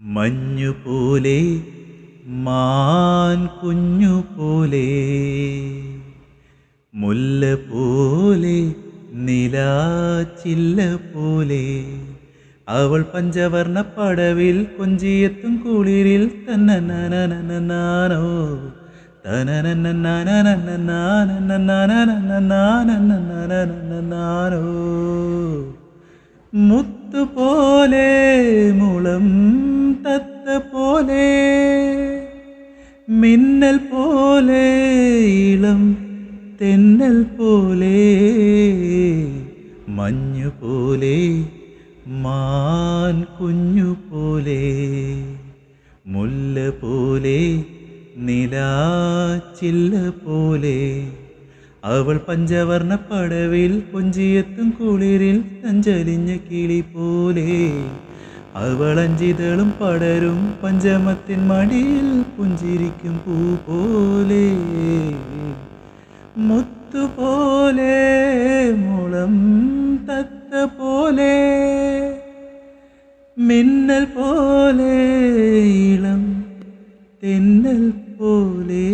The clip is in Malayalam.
മഞ്ഞുപോലെ മാൻ കുഞ്ഞുപോലെ മുല്ല പോലെ നിലാച്ചില്ല പോലെ അവൾ പഞ്ചവർണ്ണ പടവിൽ കൊഞ്ചിയെത്തും കുളിരിൽ തന്നോ തനനോ മുത്തുപോലെ മുളം തത്ത പോലെ മിന്നൽ പോലെ ഇളം തെന്നൽ പോലെ മഞ്ഞു പോലെ മാൻ കുഞ്ഞു പോലെ മുല്ല പോലെ നിലാച്ചില്ല പോലെ അവൾ പഞ്ചവർണ്ണ പടവിൽ കൊഞ്ചിയെത്തും കുളിരിൽ സഞ്ചലിഞ്ഞ കിളി പോലെ അവൾ അഞ്ചിതളും പടരും പഞ്ചമത്തിൻ മടിയിൽ പുഞ്ചിരിക്കും പൂ പോലെ മുത്തുപോലെ മുളം തത്ത പോലെ മിന്നൽ പോലെ ഇളം തെന്നൽ പോലെ